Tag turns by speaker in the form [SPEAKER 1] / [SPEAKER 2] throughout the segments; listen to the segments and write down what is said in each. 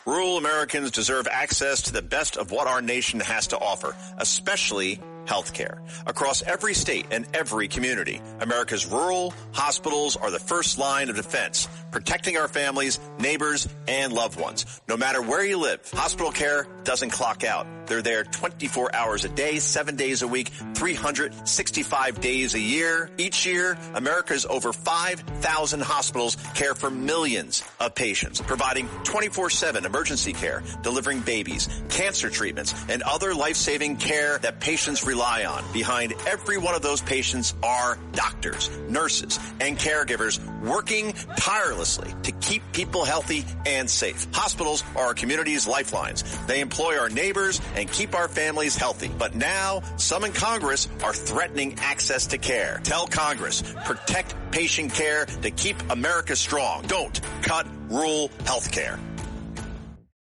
[SPEAKER 1] Rural Americans deserve access to the best of what our nation has to offer, especially health care. Across every state and every community, America's rural hospitals are the first line of defense, protecting our families, neighbors, and loved ones. No matter where you live, hospital care doesn't clock out. They're there 24 hours a day, 7 days a week, 365 days a year. Each year, America's over 5,000 hospitals care for millions of patients, providing 24/7 emergency care, delivering babies, cancer treatments, and other life-saving care that patients rely on. Behind every one of those patients are doctors, nurses, and caregivers working tirelessly to keep people healthy and safe. Hospitals are our community's lifelines. They employ our neighbors and keep our families healthy. But now, some in Congress are threatening access to care. Tell Congress, protect patient care to keep America strong. Don't cut rural health care.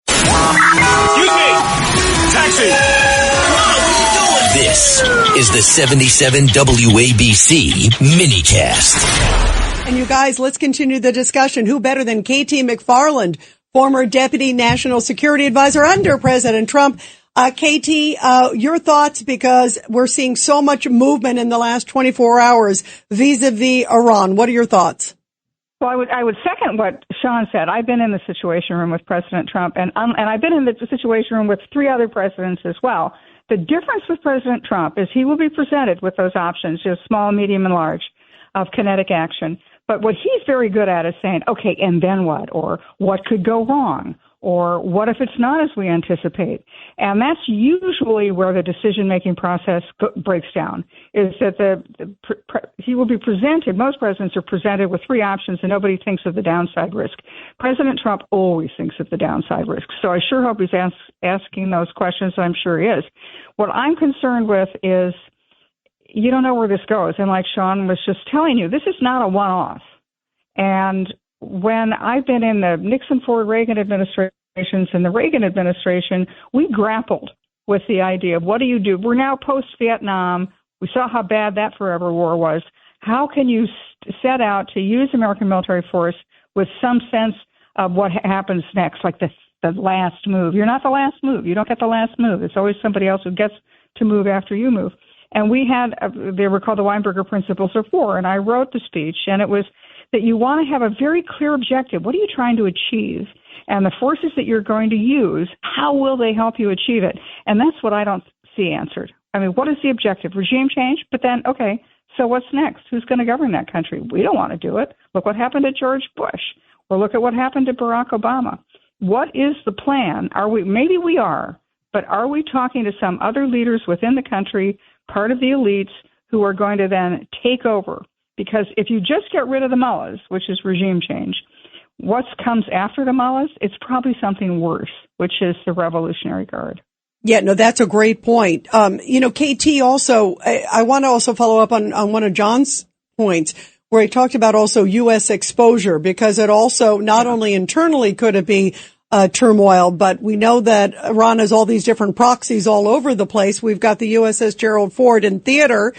[SPEAKER 2] Excuse me! Taxi!
[SPEAKER 3] This is the 77 WABC minicast.
[SPEAKER 4] And you guys, let's continue the discussion. Who better than KT McFarland, former Deputy National Security Advisor under President Trump? KT, your thoughts, because we're seeing so much movement in the last 24 hours vis-a-vis Iran. What are your thoughts?
[SPEAKER 5] Well, I would second what Sean said. I've been in the Situation Room with President Trump, and I've been in the Situation Room with 3 other presidents as well. The difference with President Trump is he will be presented with those options, just small, medium, and large, of kinetic action. But what he's very good at is saying, okay, and then what? Or what could go wrong? Or what if it's not as we anticipate? And that's usually where the decision-making process breaks down, is that he will be presented, most presidents are presented with 3 options and nobody thinks of the downside risk. President Trump always thinks of the downside risk. So I sure hope he's asking those questions. I'm sure he is. What I'm concerned with is you don't know where this goes. And like Sean was just telling you, this is not a one-off. And when I've been in the Nixon, Ford, Reagan administrations and the Reagan administration, we grappled with the idea of what do you do? We're now post-Vietnam. We saw how bad that forever war was. How can you set out to use American military force with some sense of what happens next, like the last move? You're not the last move. You don't get the last move. It's always somebody else who gets to move after you move. And we had, they were called the Weinberger Principles of War, and I wrote the speech, and it was that you want to have a very clear objective. What are you trying to achieve? And the forces that you're going to use, how will they help you achieve it? And that's what I don't see answered. I mean, what is the objective? Regime change? But then, okay, so what's next? Who's going to govern that country? We don't want to do it. Look what happened to George Bush. Or look at what happened to Barack Obama. What is the plan? Maybe we are, but are we talking to some other leaders within the country, part of the elites, who are going to then take over? Because if you just get rid of the mullahs, which is regime change, what comes after the mullahs? It's probably something worse, which is the Revolutionary Guard.
[SPEAKER 4] Yeah, no, that's a great point. KT also, I want to also follow up on one of John's points where he talked about also U.S. exposure, because it also not only internally could it be turmoil, but we know that Iran has all these different proxies all over the place. We've got the USS Gerald Ford in theater.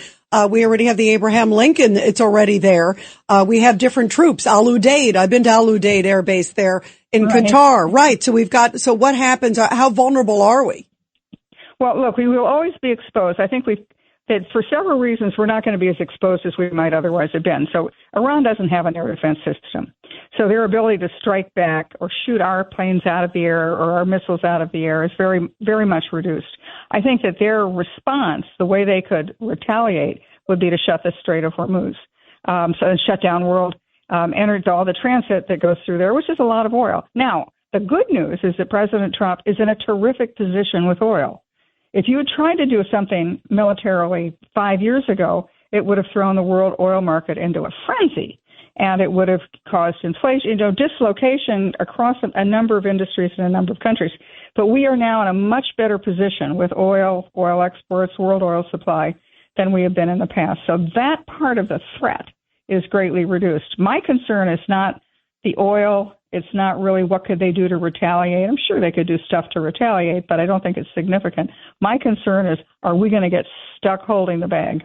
[SPEAKER 4] We already have the Abraham Lincoln. It's already there. We have different troops. Al Udeid. I've been to Al Udeid Air Base there in Qatar. Right. So what happens? How vulnerable are we?
[SPEAKER 5] Well, look, we will always be exposed. I think that for several reasons, we're not going to be as exposed as we might otherwise have been. So Iran doesn't have an air defense system. So their ability to strike back or shoot our planes out of the air or our missiles out of the air is very, very much reduced. I think that their response, the way they could retaliate, would be to shut the Strait of Hormuz. So shut down world, entered all the transit that goes through there, which is a lot of oil. Now, the good news is that President Trump is in a terrific position with oil. If you had tried to do something militarily 5 years ago, it would have thrown the world oil market into a frenzy, and it would have caused inflation, dislocation across a number of industries in a number of countries. But we are now in a much better position with oil exports, world oil supply than we have been in the past. So that part of the threat is greatly reduced. My concern is not the oil. It's not really what could they do to retaliate. I'm sure they could do stuff to retaliate, but I don't think it's significant. My concern is, are we going to get stuck holding the bag?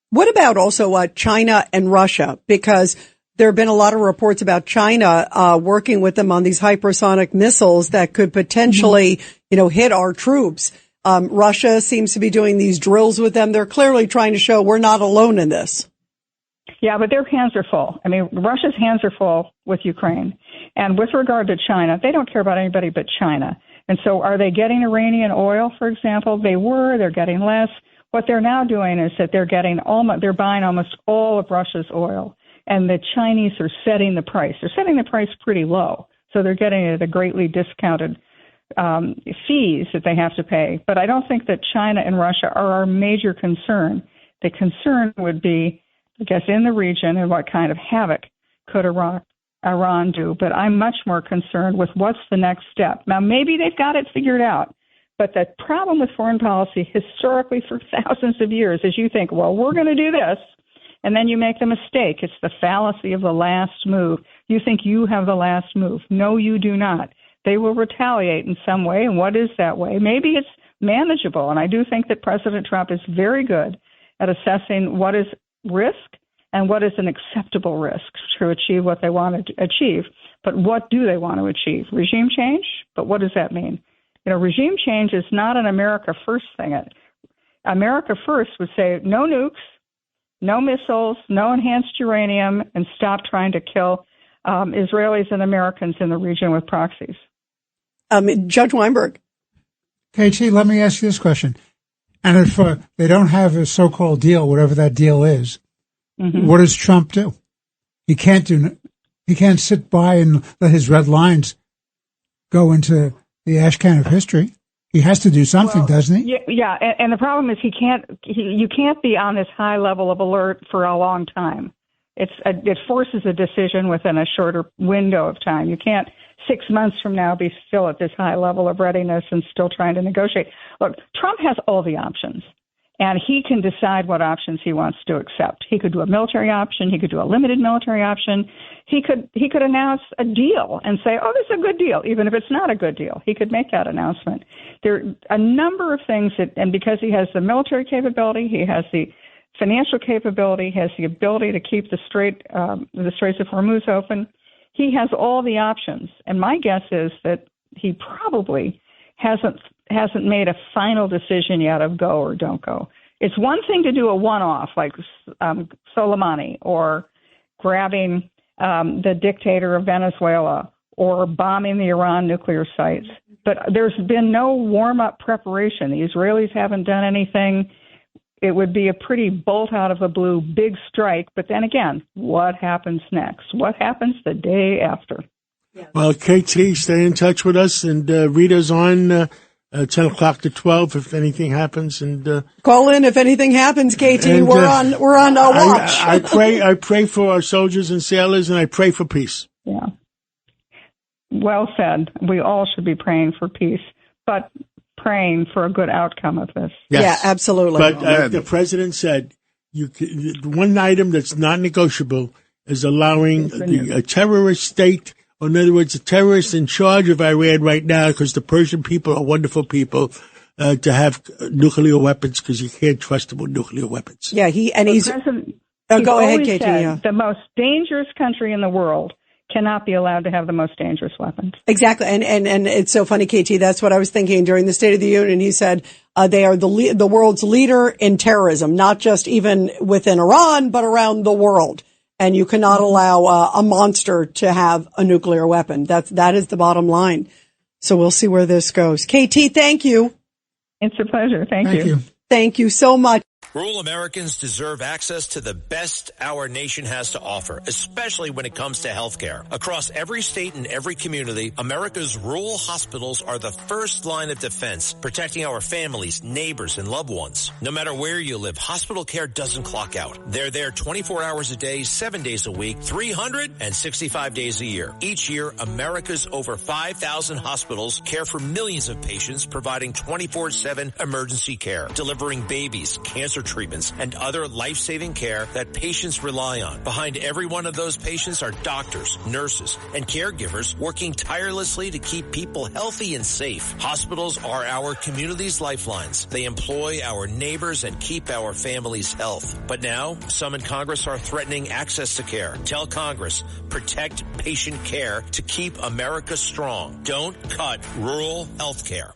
[SPEAKER 4] What about also China and Russia? Because there have been a lot of reports about China working with them on these hypersonic missiles that could potentially, hit our troops. Russia seems to be doing these drills with them. They're clearly trying to show we're not alone in this.
[SPEAKER 5] Yeah, but their hands are full. I mean, Russia's hands are full with Ukraine. And with regard to China, they don't care about anybody but China. And so are they getting Iranian oil, for example? They're getting less. What they're now doing is that they're buying almost all of Russia's oil. And the Chinese are setting the price. They're setting the price pretty low. So they're getting it at a greatly discounted fees that they have to pay. But I don't think that China and Russia are our major concern. The concern would be, I guess, in the region and what kind of havoc could Iran do. But I'm much more concerned with what's the next step. Now, maybe they've got it figured out. But the problem with foreign policy historically for thousands of years is you think, well, we're going to do this, and then you make the mistake. It's the fallacy of the last move. You think you have the last move. No, you do not. They will retaliate in some way, and what is that way? Maybe it's manageable, and I do think that President Trump is very good at assessing what is risk and what is an acceptable risk to achieve what they want to achieve. But what do they want to achieve? Regime change? But what does that mean? Regime change is not an America First thing. America First would say no nukes, no missiles, no enhanced uranium, and stop trying to kill Israelis and Americans in the region with proxies.
[SPEAKER 4] Judge Weinberg.
[SPEAKER 6] KT, let me ask you this question. And if they don't have a so-called deal, whatever that deal is, what does Trump do? He can't sit by and let his red lines go into the ash can of history. He has to do something, doesn't he?
[SPEAKER 5] Yeah, and the problem is you can't be on this high level of alert for a long time. It forces a decision within a shorter window of time. You can't 6 months from now be still at this high level of readiness and still trying to negotiate. Look, Trump has all the options, and he can decide what options he wants to accept. He could do a military option. He could do a limited military option. He could announce a deal and say, oh, this is a good deal, even if it's not a good deal. He could make that announcement. There are a number of things and because he has the military capability, he has the financial capability, has the ability to keep the Straits of Hormuz open. He has all the options. And my guess is that he probably hasn't made a final decision yet of go or don't go. It's one thing to do a one-off like Soleimani or grabbing the dictator of Venezuela or bombing the Iran nuclear sites. But there's been no warm-up preparation. The Israelis haven't done anything. It would be a pretty bolt out of the blue, big strike. But then again, what happens next? What happens the day after?
[SPEAKER 7] Well, KT, stay in touch with us and read us on 10 o'clock to 12 if anything happens. And
[SPEAKER 4] call in if anything happens, KT. We're on watch.
[SPEAKER 7] I pray for our soldiers and sailors, and I pray for peace.
[SPEAKER 5] Yeah. Well said. We all should be praying for peace, but praying for a good outcome of this.
[SPEAKER 7] Yes.
[SPEAKER 4] Yeah, absolutely.
[SPEAKER 7] But the president said one item that's not negotiable is allowing a terrorist state, or in other words, a terrorist in charge of Iran right now, because the Persian people are wonderful people, to have nuclear weapons, because you can't trust them with nuclear weapons.
[SPEAKER 4] Yeah, he's go ahead, KT. Yeah.
[SPEAKER 5] The most dangerous country in the world cannot be allowed to have the most dangerous weapons.
[SPEAKER 4] Exactly. And it's so funny, KT. That's what I was thinking during the State of the Union. He said they are the world's leader in terrorism, not just even within Iran, but around the world. And you cannot allow a monster to have a nuclear weapon. That is the bottom line. So we'll see where this goes. KT, thank you.
[SPEAKER 5] It's a pleasure. Thank you.
[SPEAKER 4] Thank you so much.
[SPEAKER 3] Rural Americans deserve access to the best our nation has to offer, especially when it comes to healthcare. Across every state and every community, America's rural hospitals are the first line of defense, protecting our families, neighbors, and loved ones. No matter where you live, hospital care doesn't clock out. They're there 24 hours a day, 7 days a week, 365 days a year. Each year, America's over 5,000 hospitals care for millions of patients, providing 24/7 emergency care, delivering babies, cancer cancer treatments, and other life-saving care that patients rely on. Behind every one of those patients are doctors, nurses, and caregivers working tirelessly to keep people healthy and safe. Hospitals are our community's lifelines. They employ our neighbors and keep our families' health. But now, some in Congress are threatening access to care. Tell Congress, protect patient care to keep America strong. Don't cut rural health care.